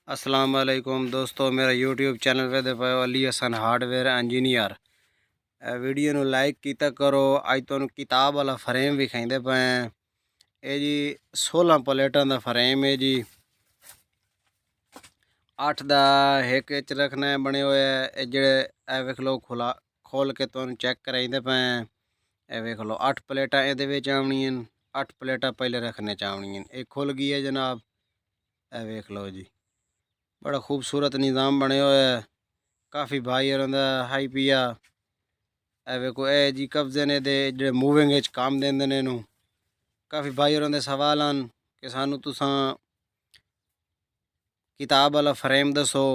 अस्सलाम वालेकुम दोस्तों, मेरा यूट्यूब चैनल पे दे पाओ Ali Hasan hardware engineer. Video ਨੂੰ ਲਾਈਕ ਕੀਤਾ ਕਰੋ। ਅੱਜ ਤੁਹਾਨੂੰ ਕਿਤਾਬ ਵਾਲਾ ਫਰੇਮ ਵਿਖਾਉਂਦੇ ਪਏ ਹਾਂ। ਇਹ ਜੀ 16 ਪਲੇਟਾਂ ਦਾ ਫਰੇਮ ਹੈ ਜੀ। 8 ਦਾ ਇੱਕ ਵਿੱਚ ਰੱਖਣਾ ਬਣੇ ਹੋਏ ਹੈ। ਇਹ ਜਿਹੜੇ ਇਹ ਵੇਖ ਲਓ ਖੋਲ ਕੇ ਤੁਹਾਨੂੰ ਚੈੱਕ ਕਰਾਈਂਦੇ ਪਏ ਹਾਂ। ਇਹ ਵੇਖ ਲਓ 8 ਪਲੇਟਾਂ ਇਹਦੇ ਵਿੱਚ ਆਉਣੀਆਂ। 8 ਪਲੇਟਾਂ ਪਹਿਲੇ ਰੱਖਣੇ ਚਾਹਣੀਆਂ। ਇਹ ਖੁੱਲ गई है जनाब। ਇਹ ਵੇਖ ਲਓ जी, बड़ा खूबसूरत निज़ाम बने हुए है। काफ़ी भाई होंदा हाई पिया। वेखो ए जी कब्जे ने दे जे मूविंग काम देंदे ने नू। काफ़ी भाई होंदे सवाल आन कि सानू तुसां किताब वाला फ्रेम दसो।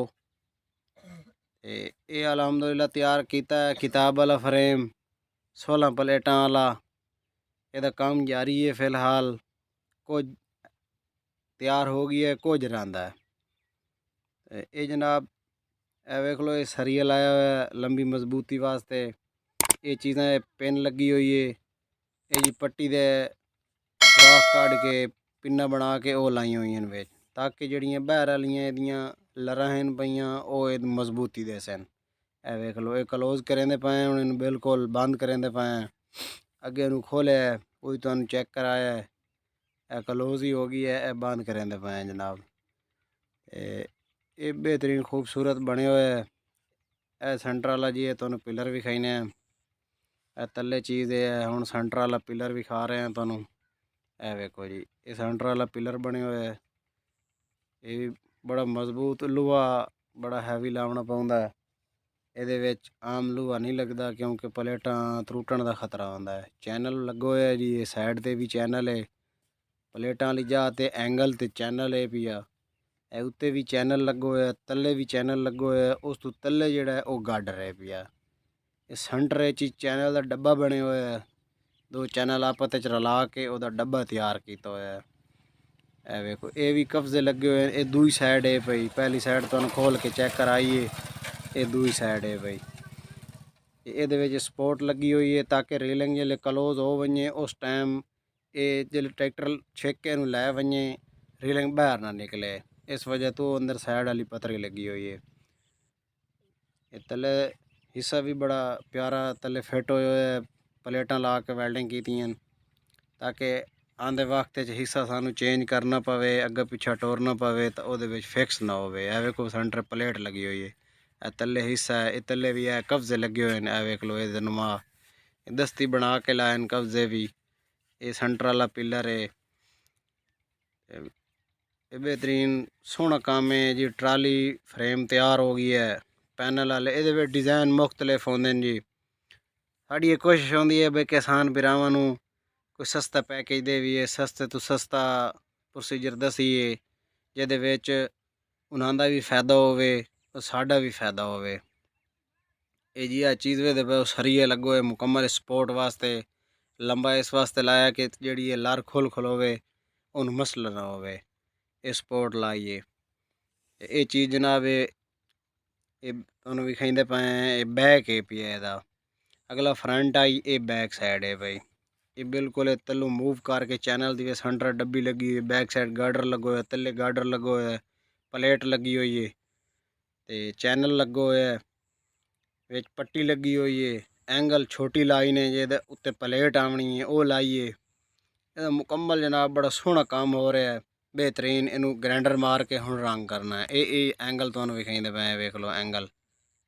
ये अलहमदुलिल्लाह तैयार किया है किताब वाला फ्रेम 16 प्लेटां वाला। ਇਹਦਾ काम जारी है फिलहाल। कुछ तैयार हो गई है, कुछ रहा है। ये जनाब ए वेख लो, ये सरिया लाया हुआ है लंबी मजबूती वास्ते। ये चीज़ें पिन लगी हुई है। ये जी पट्टी दे सुराख काट के पिन्ना बना के वो लाई हुई हैं बिच, ताकि जड़ियाँ बहर वालियां एदियां लरां हैं पईयां वो मजबूती दे सन। ए वेख लो, ये क्लोज करेंदे पे हुण इन्हूं बिल्कुल बंद करेंदे पे। अगे इन्हूं खोलिया है, वही तुहानूं चेक कराया है। ए क्लोज ही हो गई है, ए बंद करेंदे पे जनाब। ये बेहतरीन खूबसूरत बने हुए है। ए सेंटर वाला जी, तुहानूं पिलर विखाइने हैं। ए तले चीज़ है हुण सेंटर वाला पिलर विखा रहे हैं तुहानूं। ए वेखो जी, ये सेंटर वाला पिलर बने हुए है। ये भी बड़ा मजबूत लोहा, बड़ा हैवी लावना पौंदा है। ਇਹਦੇ ਵਿੱਚ आम लोहा नहीं लगता क्योंकि प्लेटां त्रुटण का खतरा होंदा है। चैनल लगो है जी, ये साइड ते भी चैनल है। प्लेटां वाली जगह ते एंगल ते चैनल है पिया। ए उत्ते भी चैनल लगो है, तले भी चैनल लगो है। उस तो तले जेड़ा है वो गाडर है पिया। इस सेंटर च चैनल का डब्बा बने हुए है। दो चैनल आपस च रला के उसका डब्बा तैयार किया होया है। ए वेखो, ये भी कब्जे लगे हुए हैं। ये दूई साइड है भाई, पहली साइड तुहानूं खोल के चेक कराइए। ये दूई साइड है भाई। ये सपोर्ट लगी हुई है ताकि रेलिंग जल्द क्लोज हो वने उस टाइम ये जल्द ट्रैक्टर छिक के लै वने रेलिंग बाहर ना निकले। इस वजह तो अंदर साइड वाली पतरी लगी हुई है। ये तले हिस्सा भी बड़ा प्यारा तले फिट होया है। प्लेटां ला के वैल्डिंग की ताकि आंदे वक्त हिस्सा सानू चेंज करना पवे, अगे पिछा टोरना पवे तो वो फिक्स ना हो। वेखो सेंटर प्लेट लगी हुई है। ए तले हिस्सा है, ये तले भी है कब्जे लगे हुए हैं। वेख लो, ये नुमा दस्ती बना के लाए कब्जे भी। ये सेंटर वाला पिलर है। ये बेहतरीन सोहना काम है जी। ट्राली फ्रेम तैयार हो गई है पैनल वाले। ये डिज़ाइन मुख्तलिफ होंगे जी। साड़ी ये कोशिश होंदी है भाई किसान भरावां नूं कोई सस्ता पैकेज देवीए, सस्ते तो सस्ता प्रोसीजर दसीए जिहदे विच उन्हां दा भी फायदा होवे और साडा भी फायदा होवे। ये जी आ चीज़ वे दे सरिये लगो है मुकम्मल सपोर्ट वास्ते। लंबा इस वास्ते लाया कि जिहड़ी ये लर खुल खलोवे उन्हें मसला ना होवे। ये सपोर्ट लाइए। ये चीज़ जनाब ये तुहानूं विखाइंदे पे ये बैक है पिया इहदा। अगला फ्रंट आई, ये बैक साइड है भाई। ये बिल्कुल तलों मूव करके चैनल दी सेंटर डब्बी लगी हुई, बैक साइड गार्डर लगो है, तले गार्डर लगो है, प्लेट लगी हुई है, ते चैनल लगो है, विच पट्टी लगी हुई है। एंगल छोटी लाइन है जे उत्ते प्लेट आवनी है वो लाइए। ਇਹਦਾ मुकम्मल जनाब बड़ा सोहना काम हो रहा है। बेहतरीन इनू ग्राइंडर मार के हुण रंग करना है। ये एंगल तुहानूं विखाइंदे पे वेख लो एंगल,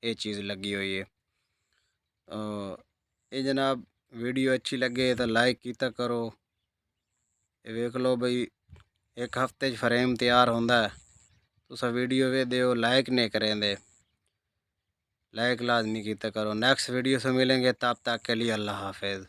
ये चीज़ लगी हुई है। ये जनाब वीडियो अच्छी लगे तो लाइक किया करो। ये वेख लो भाई, एक हफ्ते फ्रेम तैयार होंदा है। तुसा वीडियो वे दो लाइक नहीं करेंदे, लाइक लाजमी किया करो। नेक्स्ट वीडियो से मिलेंगे, तब तक के लिए अल्लाह हाफिज़।